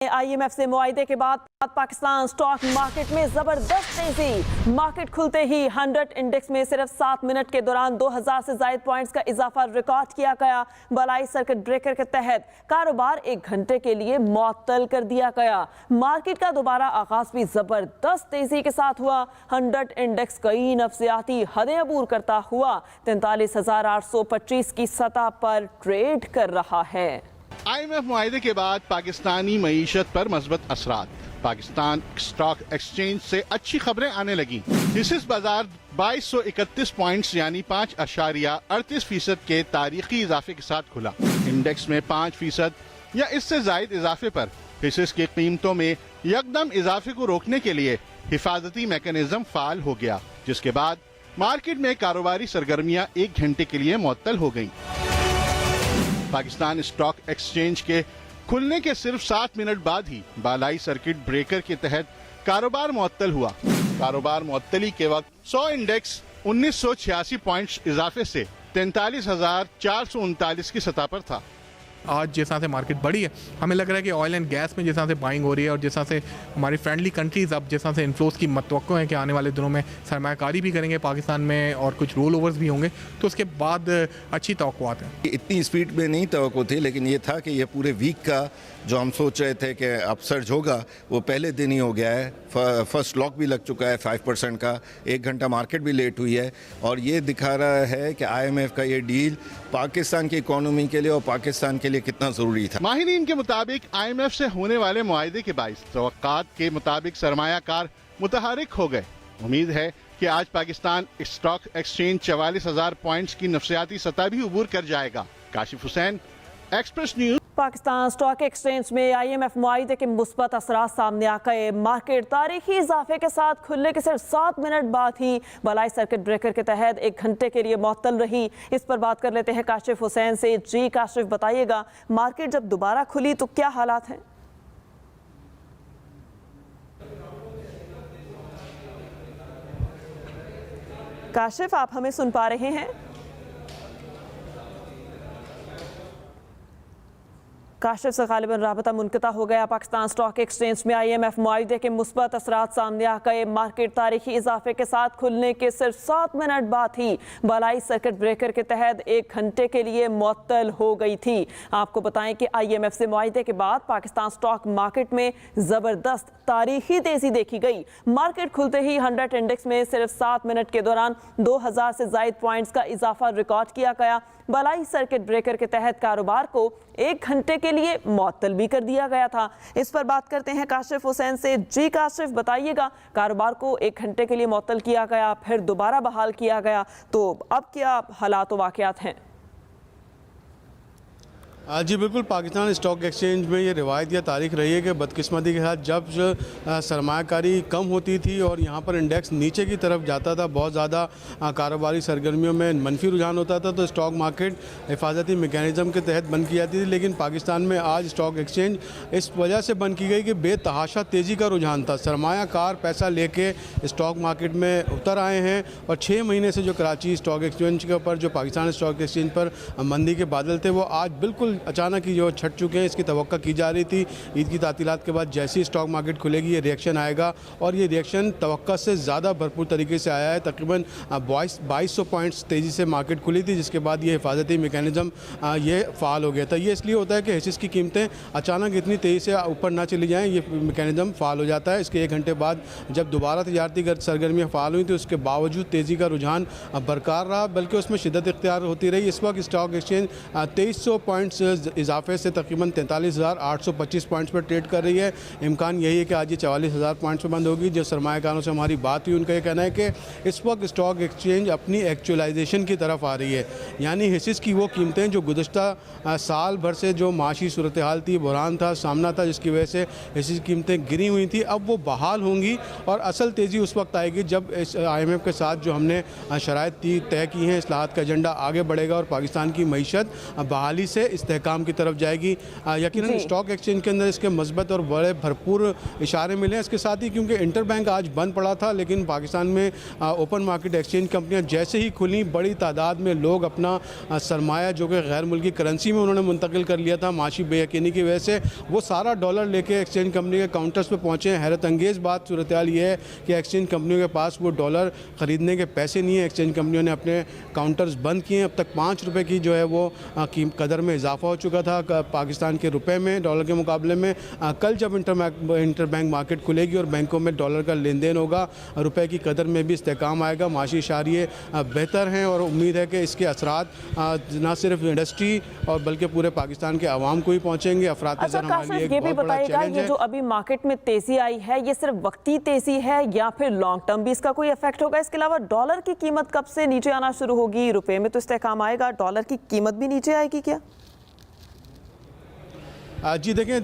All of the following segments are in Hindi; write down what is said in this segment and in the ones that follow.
IMF से मुआहदे के बाद पाकिस्तान स्टॉक मार्केट में जबरदस्त तेजी। मार्केट खुलते ही 100 इंडेक्स में सिर्फ 7 मिनट के दौरान 2000 से ज्यादा पॉइंट्स का इजाफा रिकॉर्ड किया गया। बलाई सर्किट ब्रेकर के तहत कारोबार 1 घंटे के लिए मुअत्तल कर दिया गया। मार्केट का दोबारा आगाज भी जबरदस्त तेजी के साथ हुआ। 100 इंडेक्स कई नफ्सियाती हदें अबूर करता हुआ 43,825 की सतह पर ट्रेड कर रहा है। IMF मुआहदे के बाद पाकिस्तानी मईशत पर मस्बत असरात। पाकिस्तान स्टॉक एक्सचेंज से अच्छी खबरें आने लगी। हिस्सेदार बाजार 2231 पॉइंट्स यानी 5.38% के तारीखी इजाफे के साथ खुला। इंडेक्स में 5% या इससे जायद इजाफे पर हिस्से की कीमतों में यकदम इजाफे को रोकने के लिए हिफाजती मैकेनिज्म फाल हो गया, जिसके बाद मार्केट में कारोबारी सरगर्मियां 1 घंटे के लिए मुअत्तल हो गयी। पाकिस्तान स्टॉक एक्सचेंज के खुलने के सिर्फ 7 मिनट बाद ही बालाई सर्किट ब्रेकर के तहत कारोबार मुअत्तल हुआ। कारोबार मुअत्तली के वक्त 100 इंडेक्स 1986 पॉइंट्स इजाफे से 43,439 की सतह पर था। आज जिस तरह से मार्केट बढ़ी है, हमें लग रहा है कि ऑयल एंड गैस में जिस तरह से बाइंग हो रही है और जिस तरह से हमारी फ्रेंडली कंट्रीज़ अब जिस तरह से इन्फ्लोज की मतवक्को है कि आने वाले दिनों में सरमायाकारी भी करेंगे पाकिस्तान में और कुछ रोल ओवर्स भी होंगे, तो उसके बाद अच्छी तवक्कुआत है। इतनी स्पीड में नहीं तवक्को थी, लेकिन ये था कि ये पूरे वीक का जो हम सोच रहे थे कि अपसर्ज होगा वो पहले दिन ही हो गया है। फर्स्ट लॉक भी लग चुका है 5% का। 1 घंटा मार्केट भी लेट हुई है और ये दिखा रहा है कि IMF का ये डील पाकिस्तान की इकोनॉमी के लिए और पाकिस्तान के लिए कितना जरूरी था। माहिरीन के मुताबिक IMF से होने वाले मुआहदे के बाइस तवक्कात के मुताबिक सरमायाकार मुतहरिक हो गए। उम्मीद है कि आज पाकिस्तान स्टॉक एक्सचेंज 44,000 पॉइंट्स की नफ्सियाती सतह भी उबूर कर जाएगा। Kashif Hussain, express news. Pakistan stock exchange में IMF मुआहदे के मुस्बत असरात सामने आ गए। मार्केट तारीखी इजाफे के साथ खुलने के सिर्फ 7 मिनट बाद ही बलाई सर्किट ब्रेकर के तहत 1 घंटे के लिए मुअत्तल रही। इस पर बात कर लेते हैं काशिफ हुसैन से। जी काशिफ, बताइएगा मार्केट जब दोबारा खुली तो क्या हालात हैं? काशिफ, आप हमें सुन पा रहे हैं? काशिफ से गालिबन राबता मुनक़ता हो गया। पाकिस्तान स्टॉक एक्सचेंज में IMF मुआहदे के मुस्बत असरात सामने आ गए। मार्केट तारीखी इजाफे के साथ खुलने के सिर्फ 7 मिनट बाद ही बलाई सर्किट ब्रेकर के तहत 1 घंटे के लिए मुअत्तल हो गई थी। आपको बताएं कि IMF से मुआहदे के बाद पाकिस्तान स्टॉक मार्केट में जबरदस्त तारीखी तेजी देखी गई। मार्केट खुलते ही 100 इंडेक्स में सिर्फ 7 मिनट के दौरान 2000 से ज्यादा पॉइंट्स का इजाफा रिकॉर्ड किया गया। बलाई सर्किट ब्रेकर के तहत कारोबार को 1 घंटे के लिए मुअत्तल भी कर दिया गया था। इस पर बात करते हैं काशिफ हुसैन से। जी काशिफ, बताइएगा कारोबार को 1 घंटे के लिए मुअत्तल किया गया, फिर दोबारा बहाल किया गया, तो अब क्या हालात व वाक़यात हैं? जी बिल्कुल, पाकिस्तान स्टॉक एक्सचेंज में ये रिवायत या तारीख रही है कि बदकिस्मती के साथ जब सरमायाकारी कम होती थी और यहाँ पर इंडेक्स नीचे की तरफ जाता था, बहुत ज़्यादा कारोबारी सरगर्मियों में मनफी रुझान होता था, तो स्टॉक मार्केट हिफाजती मैकेनिज़्म के तहत बंद की जाती थी। लेकिन पाकिस्तान में आज स्टॉक एक्सचेंज इस वजह से बंद की गई कि बेतहाशा तेज़ी का रुझान था। सरमायाकार पैसा लेके स्टॉक मार्केट में उतर आए हैं और 6 महीने से जो कराची स्टॉक एक्सचेंज के ऊपर, जो पाकिस्तान स्टॉक एक्सचेंज पर मंदी के बादल थे, वो आज बिल्कुल अचानक ही जो छट चुके हैं। इसकी तवक्का की जा रही थी ईद की तातीलात के बाद जैसी स्टॉक मार्केट खुलेगी ये रिएक्शन आएगा और ये रिएक्शन तवक्का से ज़्यादा भरपूर तरीके से आया है। तकरीबन 2200 पॉइंट्स तेज़ी से मार्केट खुली थी, जिसके बाद ये हिफाजती मैकेनिज़्म ये फ़ाल हो गया था। ये इसलिए होता है कि हिस्से की कीमतें अचानक इतनी तेज़ी से ऊपर ना चली जाएँ, ये मैकेनिज़्म फ़ाल हो जाता है। इसके 1 घंटे बाद जब दोबारा तजारती सरगर्मियाँ फ़ाल हुई तो उसके बावजूद तेज़ी का रुझान बरकरार रहा, बल्कि उसमें शिद्दत इख्तियार होती रही। इस वक्त स्टॉक एक्सचेंज 2300 पॉइंट्स इजाफे से तकरीबन 43,825 पॉइंट्स पर ट्रेड कर रही है। इम्कान यही है कि आज ये 44,000 पॉइंट्स पर बंद होगी। जो सरमायाकारों से हमारी बात हुई, उनका ये कहना है कि इस वक्त स्टॉक एक्सचेंज अपनी एक्चुअलाइजेशन की तरफ आ रही है, यानी हिस्सेस की वो कीमतें जो गुज़श्ता साल भर से जो माशी सूरत हाल थी, बुरहान था, सामना था, जिसकी वजह से हिस्से की कीमतें गिरी हुई थी, अब वो बहाल होंगी और असल तेज़ी उस वक्त आएगी जब इस IMF के साथ जो हमने शराइत तय की हैं, इस्लाहात का एजेंडा आगे बढ़ेगा और पाकिस्तान की मईशत बहाली से इस्तेहकाम की तरफ जाएगी। यकीनन जी। स्टॉक एक्सचेंज के अंदर इसके मस्बत और बड़े भरपूर इशारे मिले हैं। इसके साथ ही क्योंकि इंटरबैंक आज बंद पड़ा था, लेकिन पाकिस्तान में ओपन मार्केट एक्सचेंज कंपनियां जैसे ही खुली, बड़ी तादाद में लोग अपना सरमाया जो कि गैर मुल्की करेंसी में उन्होंने मुंतकिल कर लिया था माशी बेयकीनी की वजह से, वो सारा डॉलर लेके एक्सचेंज कंपनी के काउंटर्स पे पहुंचे हैं। हैरत अंगेज़ बात सूरत हाल ये है कि एक्सचेंज कंपनियों के पास वो डॉलर ख़रीदने के पैसे नहीं है। एक्सचेंज कंपनियों ने अपने काउंटर्स बंद किए हैं। अब तक 5 रुपये की जो है वो कदर में इजाफा हो चुका था पाकिस्तान के रुपए में डॉलर के मुकाबले में। कल जब इंटरबैंक मार्केट खुलेगी और बैंकों में डॉलर का लेन देन होगा, रुपए की कदर में भी इस्तेहकाम आएगा, माशी इशारे बेहतर हैं और उम्मीद है कि इसके असरात ना सिर्फ इंडस्ट्री और बल्कि पूरे पाकिस्तान के आवाम को ही पहुँचेंगे। अफरात अच्छा नज़र हमारे लिए काशिफ, ये एक भी बहुत बड़ा बताइएगा चैलेंज ये है। जो अभी मार्केट में तेजी आई है, ये सिर्फ वक्ती तेजी है या फिर लॉन्ग टर्म भी इसका कोई इफेक्ट होगा? इसके अलावा डॉलर की कीमत कब से नीचे आना शुरू होगी? रुपए में तो इस्तेहकाम आएगा, डॉलर की कीमत भी नीचे आएगी क्या? जी देखें,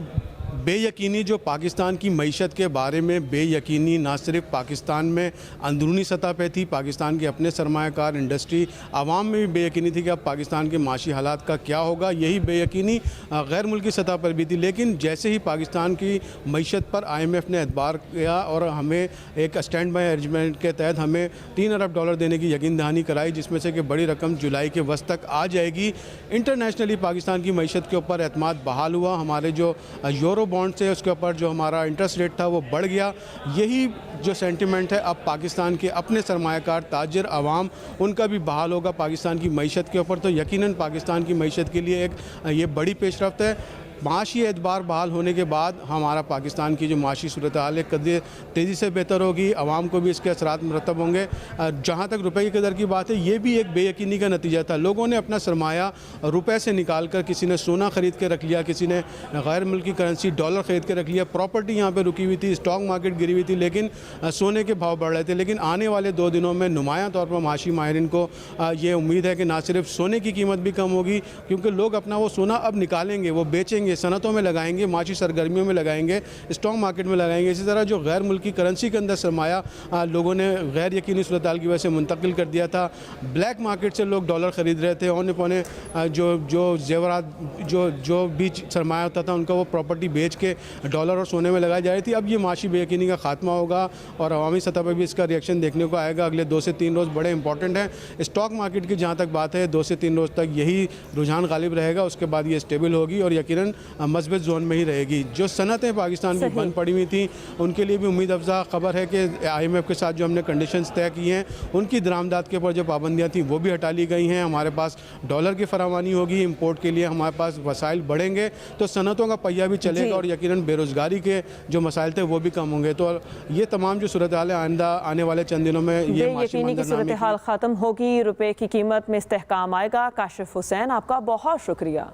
बेयकीनी जो पाकिस्तान की मईशत के बारे में बेयकीनी ना सिर्फ पाकिस्तान में अंदरूनी सतह पे थी, पाकिस्तान के अपने सरमायाकार इंडस्ट्री आवाम में भी बेयकीनी थी कि अब पाकिस्तान के माशी हालात का क्या होगा। यही बेयकीनी गैर मुल्की सतह पर भी थी। लेकिन जैसे ही पाकिस्तान की मईशत पर IMF ने एतबार किया और हमें एक स्टैंड बाई अरेंजमेंट के तहत हमें $3 अरब देने की यकीन दहानी कराई, जिसमें से कि बड़ी रकम जुलाई के वस्त तक आ जाएगी। इंटरनेशनली पाकिस्तान की मईशत के ऊपर एतमाद बहाल हुआ। हमारे जो यूरो बॉन्ड से उसके ऊपर जो हमारा इंटरेस्ट रेट था वो बढ़ गया। यही जो सेंटिमेंट है अब पाकिस्तान के अपने सरमायाकार ताजिर आवाम उनका भी बहाल होगा पाकिस्तान की मईशत के ऊपर। तो यकीनन पाकिस्तान की मईशत के लिए एक ये बड़ी पेशरफ्त है। माशी एतबार बहाल होने के बाद हमारा पाकिस्तान की जो माशी सूरत हाल है कदर तेज़ी से बेहतर होगी, आवाम को भी इसके असरात मुरतब होंगे। जहाँ तक रुपए की कदर की बात है, ये भी एक बेयकीनी का नतीजा था। लोगों ने अपना सरमाया रुपए से निकाल कर, किसी ने सोना ख़रीद के रख लिया, किसी ने गैर मुल्की करेंसी डॉलर ख़रीद के रख लिया। प्रॉपर्टी यहाँ पर रुकी हुई थी, स्टॉक मार्केट गिरी हुई थी, लेकिन सोने के भाव बढ़ रहे थे। लेकिन आने वाले 2 दिनों में नुमायां तौर पर माशी माहिरीन को ये उम्मीद है कि ना सिर्फ सोने की कीमत भी कम होगी, क्योंकि लोग अपना वो सोना अब निकालेंगे, वो बेचेंगे, सनतों में लगाएंगे, माशी सरगर्मियों में लगाएंगे, स्टॉक मार्केट में लगाएंगे। इसी तरह जो गैर मुल्की करेंसी के अंदर सरमाया लोगों ने गैर यकीनी सूरत हाल की वजह से मुंतकिल कर दिया था। ब्लैक मार्केट से लोग डॉलर ख़रीद रहे थे, औने पौने जो जेवरात जो भी सरमाया होता था उनका वो प्रॉपर्टी बेच के डॉलर और सोने में लगाई जा रही थी। अब ये माशी बेयकीनी का खात्मा होगा और अवामी सतह पर भी इसका रिएक्शन देखने को आएगा। अगले 2 से 3 रोज़ बड़े इंपॉर्टेंट हैं। स्टॉक मार्केट की जहाँ तक बात है, 2 से 3 रोज़ तक यही रुझान गालिब रहेगा, उसके बाद ये स्टेबल होगी और यकीनन मस्बत जोन में ही रहेगी। जो सनतें पाकिस्तान की बंद पड़ी हुई थी उनके लिए भी उम्मीद अफजा खबर है कि IMF के साथ जो हमने कंडीशंस तय की हैं, उनकी दरामदात के ऊपर जो पाबंदियाँ थी वो भी हटा ली गई हैं। हमारे पास डॉलर की फरावानी होगी, इंपोर्ट के लिए हमारे पास वसाइल बढ़ेंगे, तो सनतों का पहिया भी चलेगा और यकीनन बेरोज़गारी के जो मसाइल थे वो भी कम होंगे। तो ये तमाम जो सूरत हाल है आइंदा आने वाले चंद दिनों में ये बेयकीनी की सूरत हाल ख़त्म होगी, रुपए की कीमत में इस्तेहकाम आएगा। काशिफ हुसैन, आपका बहुत शुक्रिया।